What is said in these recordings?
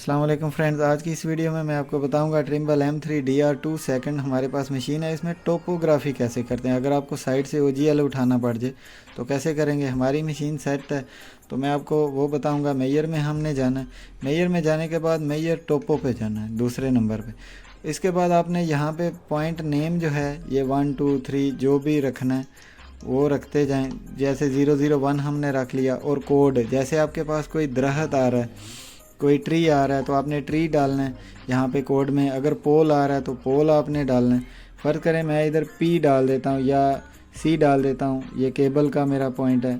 अस्सलाम वालेकुम फ्रेंड्स, आज की इस वीडियो में मैं आपको बताऊंगा ट्रिम्बल M3 DR2 सेकंड हमारे पास मशीन है। इसमें टोपोग्राफी कैसे करते हैं। अगर आपको साइड से OGL उठाना पड़ जाए तो कैसे करेंगे। हमारी मशीन सेट है तो मैं आपको वो बताऊंगा। मेयर में हमने जाना है, मेयर में जाने के बाद मेयर टोपो पे जाना है दूसरे नंबर पे। इसके बाद आपने यहाँ पे पॉइंट नेम जो है ये 1 2 3 जो भी रखना है वो रखते जाएं। जैसे 001 हमने रख लिया। और कोड जैसे आपके पास कोई दरख्त आ रहा है, कोई ट्री आ रहा है तो आपने ट्री डालना है यहाँ पे कोड में। अगर पोल आ रहा है तो पोल आपने डालना है। फ़र्ज़ करें मैं इधर P डाल देता हूँ या C डाल देता हूँ। ये केबल का मेरा पॉइंट है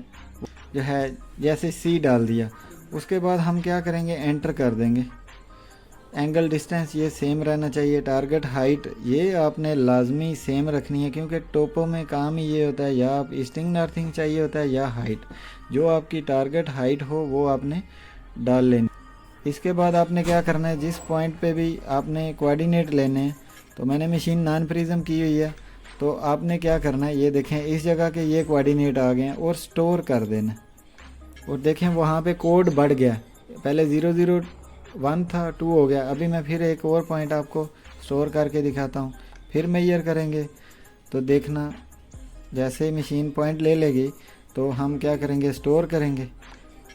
जो है, जैसे C डाल दिया उसके बाद हम क्या करेंगे, एंटर कर देंगे। एंगल डिस्टेंस ये सेम रहना चाहिए। टारगेट हाइट ये आपने लाजमी सेम रखनी है, क्योंकि टोपो में काम ही ये होता है, या आप ईस्टिंग नॉर्थिंग चाहिए होता है या हाइट। जो आपकी टारगेट हाइट हो वो आपने डाल लेनी। इसके बाद आपने क्या करना है, जिस पॉइंट पे भी आपने कोऑर्डिनेट लेने हैं, तो मैंने मशीन नॉन प्रिज्म की हुई है तो आपने क्या करना है, ये देखें इस जगह के ये कोऑर्डिनेट आ गए हैं और स्टोर कर देना। और देखें वहाँ पे कोड बढ़ गया, पहले 001 था 2 हो गया। अभी मैं फिर एक और पॉइंट आपको स्टोर करके दिखाता हूँ। फिर मेजर करेंगे तो देखना जैसे ही मशीन पॉइंट ले लेगी तो हम क्या करेंगे, स्टोर करेंगे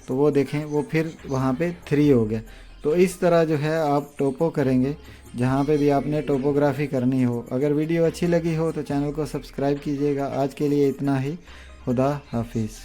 तो वो देखें वो फिर वहाँ पे 3 हो गया। तो इस तरह जो है आप टोपो करेंगे जहाँ पे भी आपने टोपोग्राफी करनी हो। अगर वीडियो अच्छी लगी हो तो चैनल को सब्सक्राइब कीजिएगा। आज के लिए इतना ही। खुदा हाफिज़।